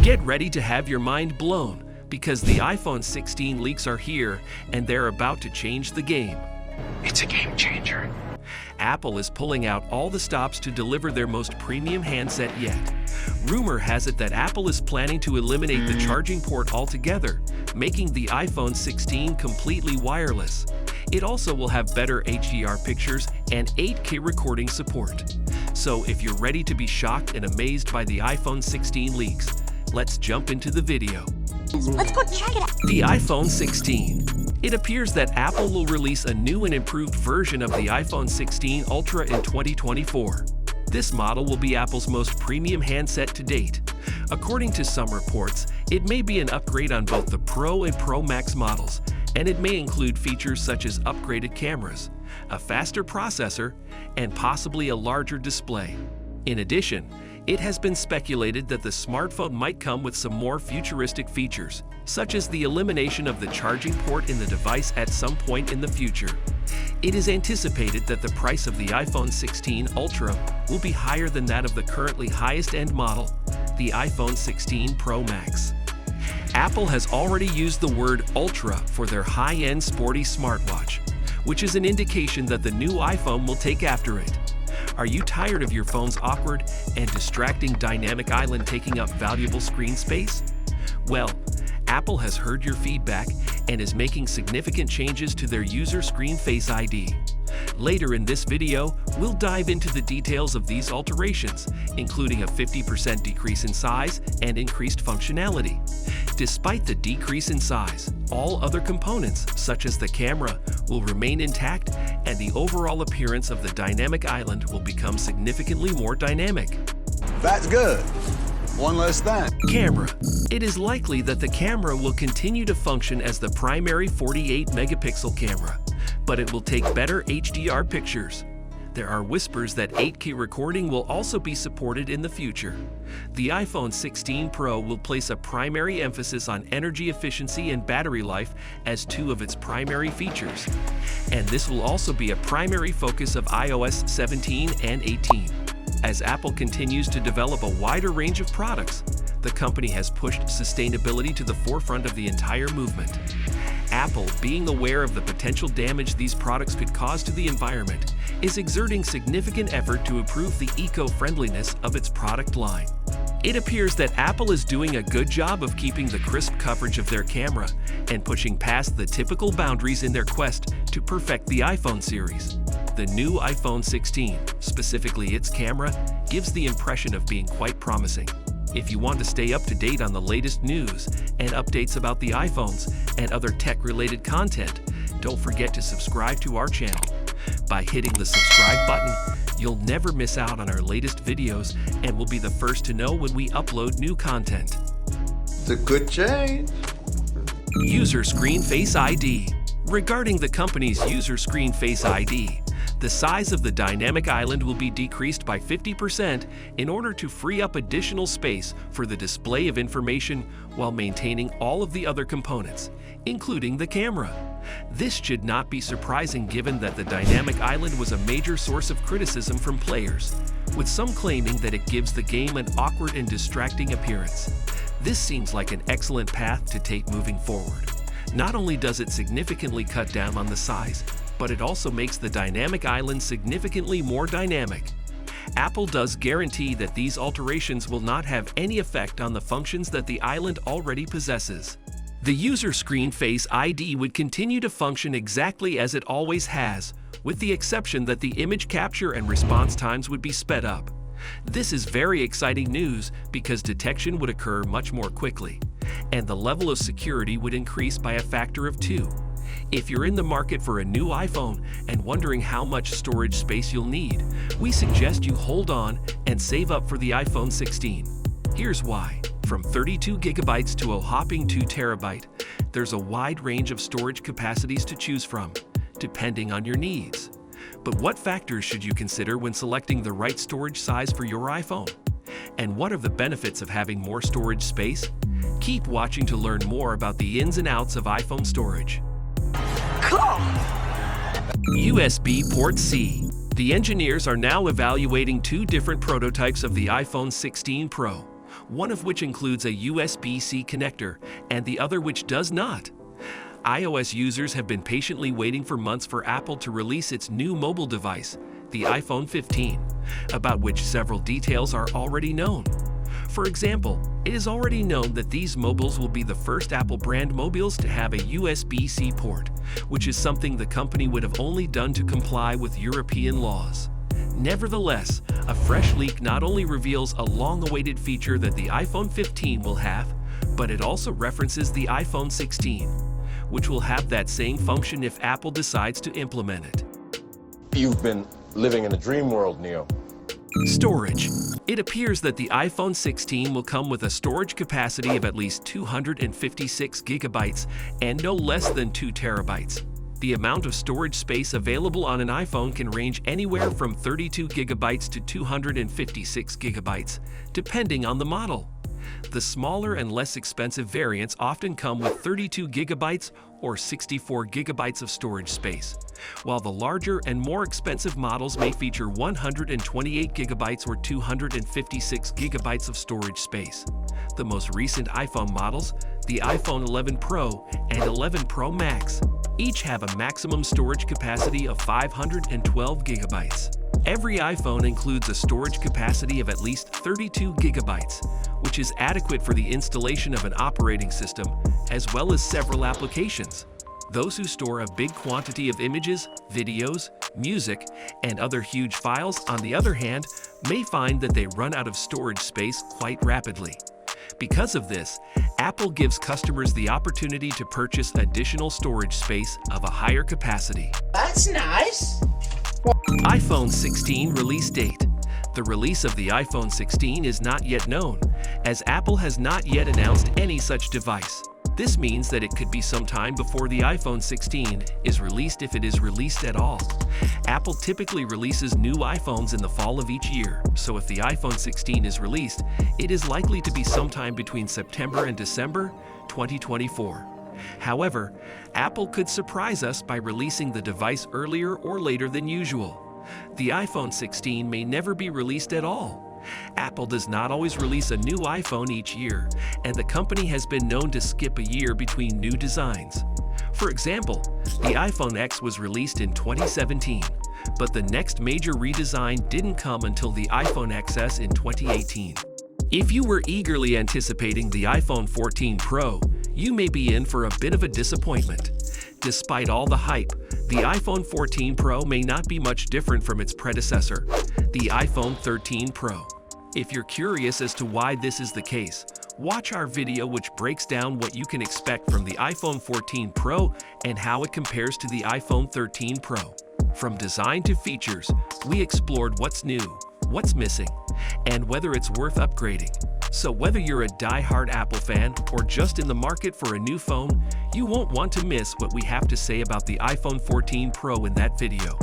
Get ready to have your mind blown because the iPhone 16 leaks are here and they're about to change the game. It's a game changer. Apple is pulling out all the stops to deliver their most premium handset yet. Rumor has it that Apple is planning to eliminate the charging port altogether, making the iPhone 16 completely wireless. It also will have better HDR pictures and 8K recording support. So if you're ready to be shocked and amazed by the iPhone 16 leaks, let's jump into the video. Let's go check it out. The iPhone 16. It appears that Apple will release a new and improved version of the iPhone 16 Ultra in 2024. This model will be Apple's most premium handset to date. According to some reports, it may be an upgrade on both the Pro and Pro Max models, and it may include features such as upgraded cameras, a faster processor, and possibly a larger display. In addition, it has been speculated that the smartphone might come with some more futuristic features, such as the elimination of the charging port in the device at some point in the future. It is anticipated that the price of the iPhone 16 Ultra will be higher than that of the currently highest-end model, the iPhone 16 Pro Max. Apple has already used the word Ultra for their high-end sporty smartwatch, which is an indication that the new iPhone will take after it. Are you tired of your phone's awkward and distracting dynamic island taking up valuable screen space? Well, Apple has heard your feedback and is making significant changes to their user screen Face ID. Later in this video, we'll dive into the details of these alterations, including a 50% decrease in size and increased functionality. Despite the decrease in size, all other components, such as the camera, will remain intact, and the overall appearance of the dynamic island will become significantly more dynamic. That's good. One less thing. Camera. It is likely that the camera will continue to function as the primary 48-megapixel camera, but it will take better HDR pictures. There are whispers that 8K recording will also be supported in the future. The iPhone 16 Pro will place a primary emphasis on energy efficiency and battery life as two of its primary features. And this will also be a primary focus of iOS 17 and 18. As Apple continues to develop a wider range of products, the company has pushed sustainability to the forefront of the entire movement. Apple, being aware of the potential damage these products could cause to the environment, is exerting significant effort to improve the eco-friendliness of its product line. It appears that Apple is doing a good job of keeping the crisp coverage of their camera and pushing past the typical boundaries in their quest to perfect the iPhone series. The new iPhone 16, specifically its camera, gives the impression of being quite promising. If you want to stay up to date on the latest news and updates about the iPhones and other tech-related content, don't forget to subscribe to our channel. By hitting the subscribe button, you'll never miss out on our latest videos and will be the first to know when we upload new content. It's a good change. User Screen Face ID. Regarding the company's User Screen Face ID, the size of the dynamic island will be decreased by 50% in order to free up additional space for the display of information while maintaining all of the other components, including the camera. This should not be surprising given that the dynamic island was a major source of criticism from players, with some claiming that it gives the game an awkward and distracting appearance. This seems like an excellent path to take moving forward. Not only does it significantly cut down on the size, but it also makes the dynamic island significantly more dynamic. Apple does guarantee that these alterations will not have any effect on the functions that the island already possesses. The User Screen Face ID would continue to function exactly as it always has, with the exception that the image capture and response times would be sped up. This is very exciting news because detection would occur much more quickly, and the level of security would increase by a factor of 2. If you're in the market for a new iPhone and wondering how much storage space you'll need, we suggest you hold on and save up for the iPhone 16. Here's why. From 32 gigabytes to a whopping 2 terabyte, there's a wide range of storage capacities to choose from, depending on your needs. But what factors should you consider when selecting the right storage size for your iPhone? And what are the benefits of having more storage space? Keep watching to learn more about the ins and outs of iPhone storage. USB Port C. The engineers are now evaluating 2 different prototypes of the iPhone 16 Pro, one of which includes a USB-C connector and the other which does not. iOS users have been patiently waiting for months for Apple to release its new mobile device, the iPhone 15, about which several details are already known. For example, it is already known that these mobiles will be the first Apple brand mobiles to have a USB-C port, which is something the company would have only done to comply with European laws. Nevertheless, a fresh leak not only reveals a long-awaited feature that the iPhone 15 will have, but it also references the iPhone 16, which will have that same function if Apple decides to implement it. You've been living in a dream world, Neo. Storage. It appears that the iPhone 16 will come with a storage capacity of at least 256 gigabytes and no less than 2 terabytes. The amount of storage space available on an iPhone can range anywhere from 32 gigabytes to 256 gigabytes, depending on the model. The smaller and less expensive variants often come with 32 gigabytes or 64 gigabytes of storage space, while the larger and more expensive models may feature 128 gigabytes or 256 gigabytes of storage space. The most recent iPhone models, the iPhone 11 Pro and 11 Pro Max, each have a maximum storage capacity of 512 gigabytes. Every iPhone includes a storage capacity of at least 32 gigabytes, which is adequate for the installation of an operating system, as well as several applications. Those who store a big quantity of images, videos, music, and other huge files, on the other hand, may find that they run out of storage space quite rapidly. Because of this, Apple gives customers the opportunity to purchase additional storage space of a higher capacity. That's nice. iPhone 16 release date. The release of the iPhone 16 is not yet known, as Apple has not yet announced any such device. This means that it could be some time before the iPhone 16 is released, if it is released at all. Apple typically releases new iPhones in the fall of each year, so if the iPhone 16 is released, it is likely to be sometime between September and December 2024. However, Apple could surprise us by releasing the device earlier or later than usual. The iPhone 16 may never be released at all. Apple does not always release a new iPhone each year, and the company has been known to skip a year between new designs. For example, the iPhone X was released in 2017, but the next major redesign didn't come until the iPhone XS in 2018. If you were eagerly anticipating the iPhone 14 Pro, you may be in for a bit of a disappointment. Despite all the hype, the iPhone 14 Pro may not be much different from its predecessor, the iPhone 13 Pro. If you're curious as to why this is the case, watch our video which breaks down what you can expect from the iPhone 14 Pro and how it compares to the iPhone 13 Pro. From design to features, we explored what's new, what's missing, and whether it's worth upgrading. So whether you're a die-hard Apple fan or just in the market for a new phone, you won't want to miss what we have to say about the iPhone 14 Pro in that video.